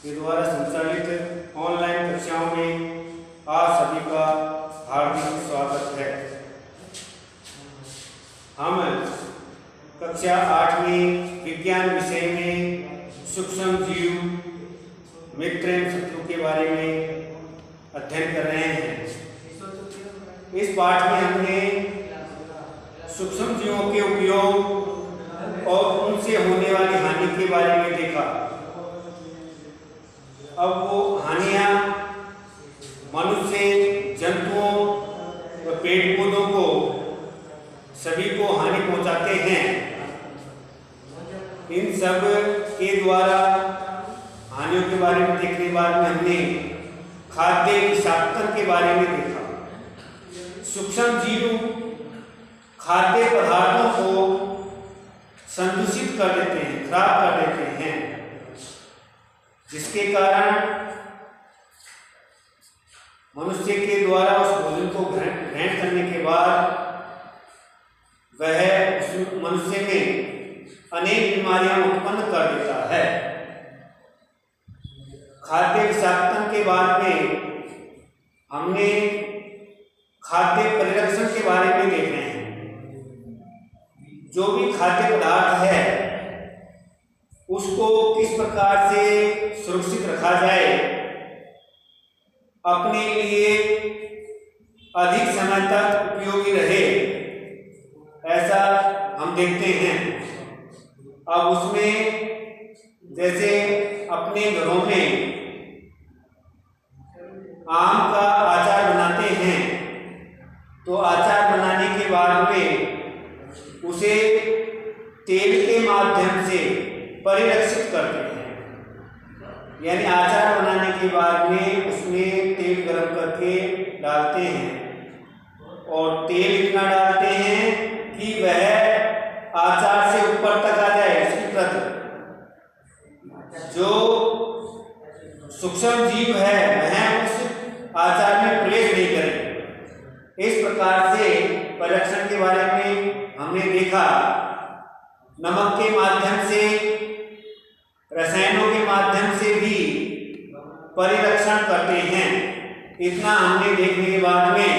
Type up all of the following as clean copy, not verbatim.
के द्वारा संचालित ऑनलाइन कक्षाओं में आप सभी का हार्दिक स्वागत है। हम कक्षा 8 में विज्ञान विषय में सूक्ष्म जीव मित्र एवं शत्रु के बारे में अध्ययन कर रहे हैं। इस पाठ में हमने सूक्ष्म जीवों के उपयोग और उनसे होने वाली हानि के बारे में देखा। अब वो हानियां मनुष्य, जंतुओं व पेड़ पौधों को सभी को हानि पहुंचाते हैं। इन सब के द्वारा हानियों के बारे में देखने के बाद में हमने खाद्य विषाक्तता के बारे में देखा। सूक्ष्म जीव खाद्य पदार्थों को संदूषित कर देते हैं, खराब कर देते हैं, जिसके कारण मनुष्य के द्वारा उस भोजन को ग्रहण करने के बाद वह उस मनुष्य में अनेक बीमारियां उत्पन्न कर देता है। खाद्य विषाक्तता के बाद में हमने खाद्य परिरक्षण के बारे में देख रहे हैं। जो भी खाद्य पदार्थ है उसको किस प्रकार से सुरक्षित रखा जाए, अपने लिए अधिक समय तक उपयोगी रहे, ऐसा हम देखते हैं। अब उसमें जैसे अपने घरों में आम का अचार बनाते हैं, तो अचार बनाने के बाद में उसे तेल के माध्यम से परिरक्षित करते हैं। यानी अचार बनाने के बाद में उसमें तेल गरम करके डालते हैं और तेल इतना डालते हैं कि वह अचार से ऊपर तक आ जाए, उसकी परत। जो सूक्ष्म जीव है वह उस अचार में प्रवेश नहीं करे। इस प्रकार से परिरक्षण के बारे में हमने देखा। नमक के माध्यम से, रसायनों के माध्यम से भी परिरक्षण करते हैं। इतना हमने देखने के बाद में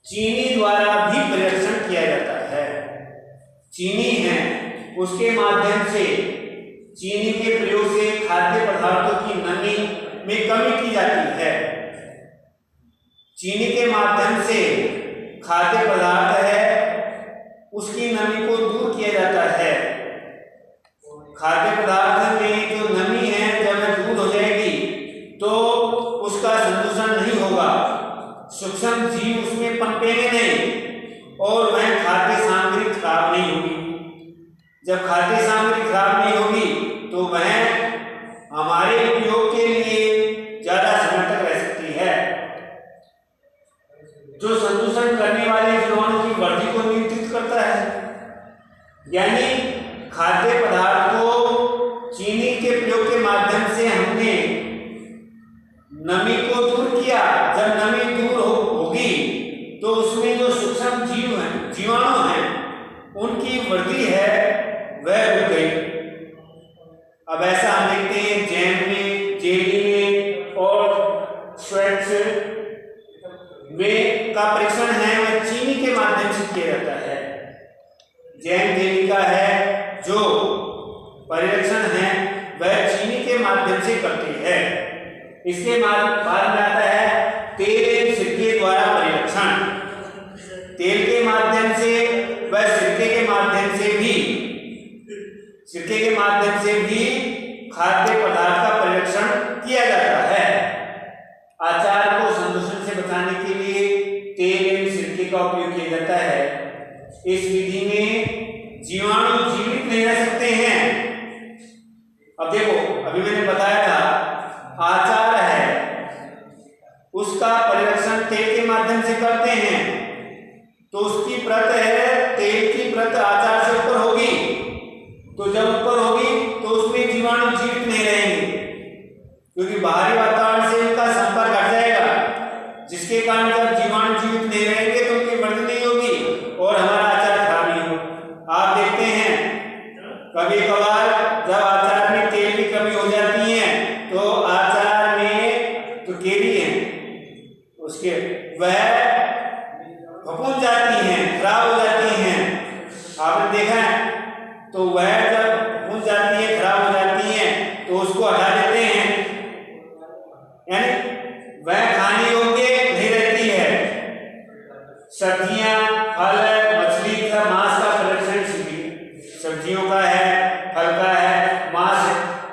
चीनी द्वारा भी परिरक्षण किया जाता है। चीनी है, उसके माध्यम से, चीनी के प्रयोग से खाद्य पदार्थों की नमी में कमी की जाती है। चीनी के माध्यम से खाद्य पदार्थ है उसकी नमी को दूर किया जाता है। खाद्य पदार्थ में जो नमी है जब वह दूर हो जाएगी तो उसका संदूषण नहीं होगा, सूक्ष्म जीव उसमें पनपेंगे नहीं और वह खाद्य सामग्री खराब नहीं होगी। जब खाद्य सामग्री खराब नहीं होगी तो वह हमारे उपयोग के लिए ज्यादा समय तक रह सकती है। जो संदूषण करने वाले जीवाणु की वृद्धि को नियंत्रित करता है, यानी खाद्य पदार्थ को चीनी के प्रयोग के माध्यम से हमने नमी को दूर किया। जब नमी दूर होगी तो उसमें जो सूक्ष्म जीव हैं, जीवाणु हैं, उनकी वृद्धि है वह रुक गई। अब ऐसा हम देखते हैं जैम में, जेली में और स्वेट्स में का परीक्षण है वह चीनी के माध्यम से किया जाता है। जैम जेली का है जो परिरक्षण है वह चीनी के माध्यम से करती है। इसके बाद में आता है तेल एवं सिरके द्वारा परिरक्षण। तेल के माध्यम से व सिरके के माध्यम से भी खाद्य पदार्थ का परिरक्षण किया जाता है। अचार को संदूषण से बचाने के लिए तेल एवं सिरके का उपयोग किया जाता है। इस विधि में जीवाणु जीवित नहीं रह सकते हैं। अब देखो, अभी मैंने बताया था अचार है उसका परिरक्षण तेल के माध्यम से करते हैं, तो उसकी परत है, तेल की परत अचार से ऊपर होगी, तो जब ऊपर होगी तो उसमें जीवाणु जीवित नहीं रहेंगे, क्योंकि बाहरी वातावरण से उनका संपर्क हट जाएगा, जिसके कारण जब जीवाणु जीवित नहीं रहेंगे तो उनकी वृद्धि नहीं होगी और हमारा अचार खराब नहीं होगा। आप देखते हैं कभी कभार जब अचार में तेल की कमी हो जाती है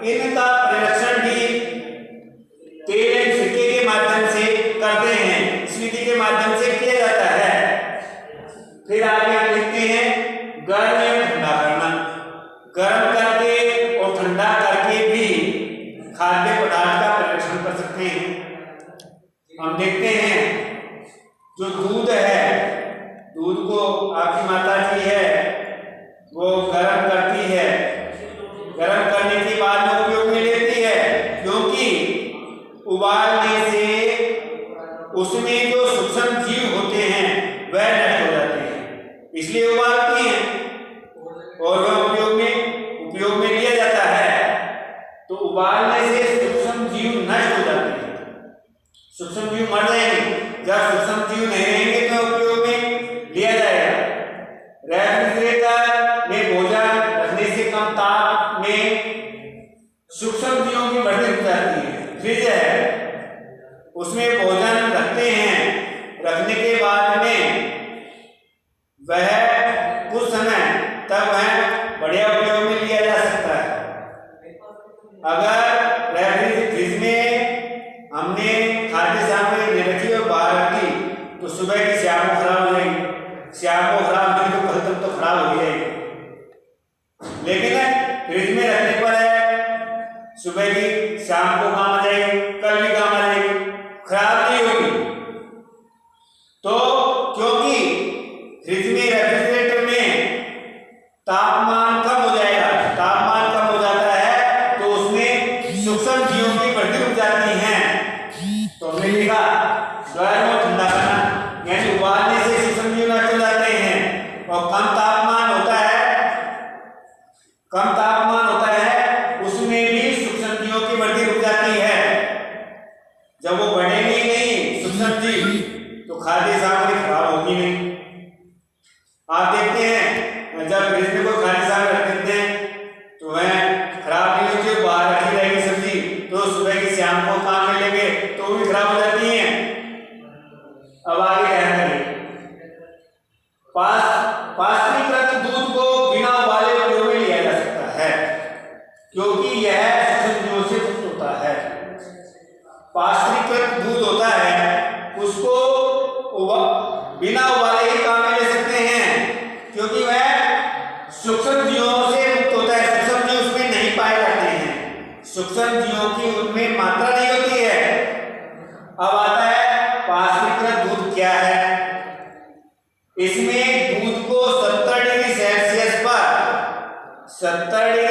इनका परिरक्षण भी तेल एवं सिरके के माध्यम से करते हैं, इस विधि के माध्यम से किया जाता है। फिर आगे हम लिखते हैं गर्म एवं ठंडा करना। गर्म करके और ठंडा करके भी खाद्य पदार्थ का परिरक्षण कर सकते हैं। हम देखते हैं जो दूध है, दूध को आपकी माता जी है वो गर्म करती है, गर्म करने के बाद में उपयोग में लेती है, क्योंकि उबालने से उसमें जो सूक्ष्म जीव होते हैं वह नष्ट हो जाते हैं, इसलिए उबालती हैं और वह उपयोग में लिया जाता है। तो उबालने से सूक्ष्म जीव नष्ट हो जाते हैं, सूक्ष्म जीव मर जाएंगे। जब सूक्ष्म जीव नहीं रहेंगे तो उपयोग में लिया जाएगा। रेफ्रिजरेटर में भोजन रखने से कम ताप में सूक्ष्म जीवों की वृद्धि हो जाती है। फ्रिज है उसमें भोजन रखते हैं, रखने के बाद में वह कुछ समय तक वह बढ़िया उपयोग में लिया जा सकता है। अगर फ्रिज में हमने खाद्य सामग्री रखी और बाहर रखी तो सुबह की शाम को खराब हो जाएगी, शाम को खराब होगी तो कल तक तो खराब हो जाएगी। लेकिन फ्रिज में रखने पर है सुबह की शाम को काम आ जाएगी, कल भी काम आ जाएगी, खराब नहीं होगी। तो क्योंकि फ्रिज में रेफ्रिजरेटर में तापमान कम हो जाएगा, तापमान कम हो जाता है तो उसमें सूक्ष्म जीवों की वृद्धि रुक जाती है। तो हमने लिखा गर्म और ठंडा करना, यानी उबालने से सूक्ष्म जीव नष्ट हो जाते हैं और कम तापमान होता है उसमें भी सूक्ष्म जीवों की वृद्धि रुक जाती है। जब वो बढ़ेंगे नहीं सूक्ष्म जीव तो खाद्य सामग्री खराब होगी नहीं। आप देखते हैं जब फ्रिज में कोई खाद्य सामग्री रख देते हैं तो वह खराब नहीं होती, बाहर रखी रहेगी सब्जी तो सुबह की शाम को काम में लेंगे तो भी खराब हो जाती है। अब आगे ध्यान करें, पास्चुरीकृत दूध को बिना उबाले उपयोग में लिया जा सकता है क्योंकि यह सूक्ष्म जीवों से मुक्त होता है। पास्चुरीकृत दूध होता है उसको बिना उबाले ही काम में ले सकते हैं क्योंकि वह सूक्ष्म जीवों से मुक्त होता है, सूक्ष्म जीव उसमें नहीं पाए जाते हैं, सूक्ष्म जीवों की उनमें मात्रा नहीं होती है। अब आता है पास्चुरीकृत दूध क्या है। इसमें दूध को 70 डिग्री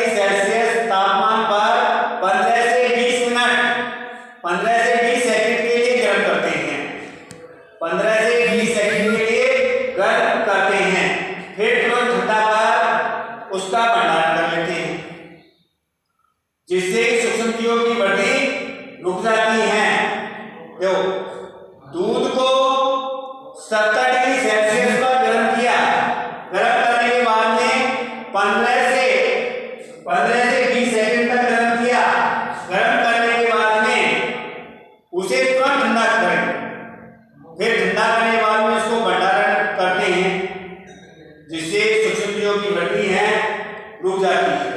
सेल्सियस तापमान पर 15 से 20 मिनट 15 से 20 सेकंड के लिए गर्म करते हैं, 15 से 20 सेकंड के लिए गर्म करते हैं, फिर तुरंत ठंडा कर उसका भंडारण कर लेते हैं, जिससे सूक्ष्म जीवों की वृद्धि रुक जाती है। देखो दूध को 70 डिग्री सेल्सियस पर गर्म किया, गर्म करने के बाद में 15 से 20 सेकंड तक गर्म किया, गर्म करने के बाद में उसे तुरंत ठंडा करें, फिर ठंडा करने के बाद में उसको भंडारण करते हैं जिससे सूक्ष्म जीवों की वृद्धि है रुक जाती है।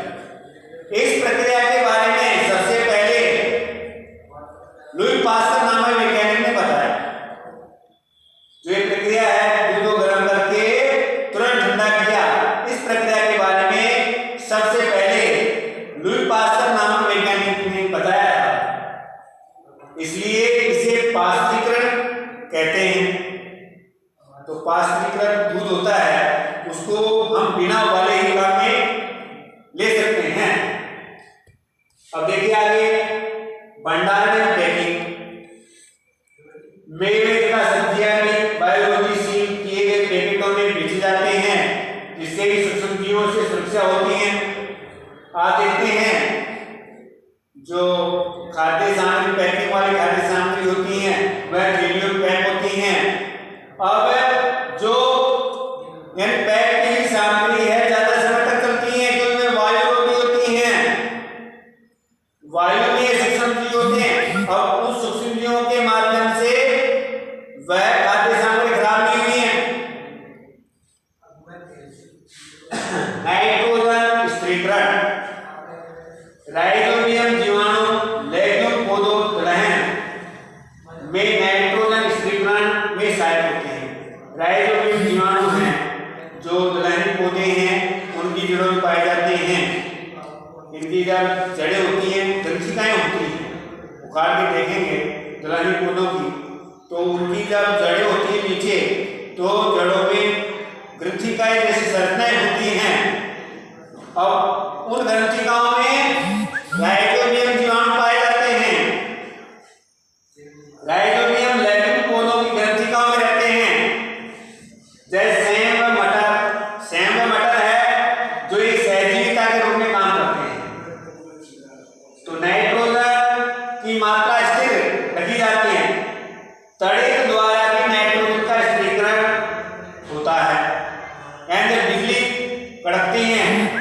इस प्रक्रिया के बारे में सबसे पहले लुई पास्चर नामक वैज्ञानिक ने बताया। जो ये प्रक्रिया है दूध को गर्म करके तुरंत ठंडा किया, इस प्रक्रिया के बारे में सबसे पहले लुई पास्चर नामक वैज्ञानिक ने बताया, इसलिए इसे पास्चुरीकरण कहते हैं। तो पास्चुरीकृत दूध होता है उसको हम बिना उबाले ही काम में ले सकते हैं। अब देखिए आगे भंडारण एवं पैकिंग। मेवे तथा सब्जियां भी बायोलॉजी सील किए गए पैकेटों में बेचे जाते हैं जिससे कि सूक्ष्म जीवों से सुरक्षा होती है। आप देखते हैं जो खाद्य सामग्री पैकिंग वाली खाद्य सामग्री होती हैं वह थैलियों में पैक होती हैं। अब जो पैक की सामग्री है ज्यादा समय तक चलती है क्योंकि वे वायुरोधी होती हैं, वायु में सूक्ष्म जीव होते हैं। अब उस सूक्ष्म जीवों के माध्यम से वह खाद्य सामग्री खराब नहीं हुई है। नाइट्रोजन स्थिरीकरण, राइजोबियम जड़ें होती हैं, ग्रंथिकाएं होती हैं, उखाड़ के देखेंगे जलानी पौधों की, तो उनकी जब जड़ें होती हैं नीचे, तो जड़ों में ग्रंथिकाएं जैसी संरचनाएं होती हैं। अब उन ग्रंथिकाओं में राइजोबियम जीवाणु पाए जाते हैं। राइजोबियम लैट्रिन पौधों की ग्रंथिकाओं में रहते हैं। जैसे सेम व मटर है जो एक सहजीविता के रूप में काम करते हैं। तो नाइट्रोजन की मात्रा स्थिर रखी जाती है। तड़ित द्वारा भी नाइट्रोजन का स्थिरीकरण होता है। यानी बिजली कड़कती है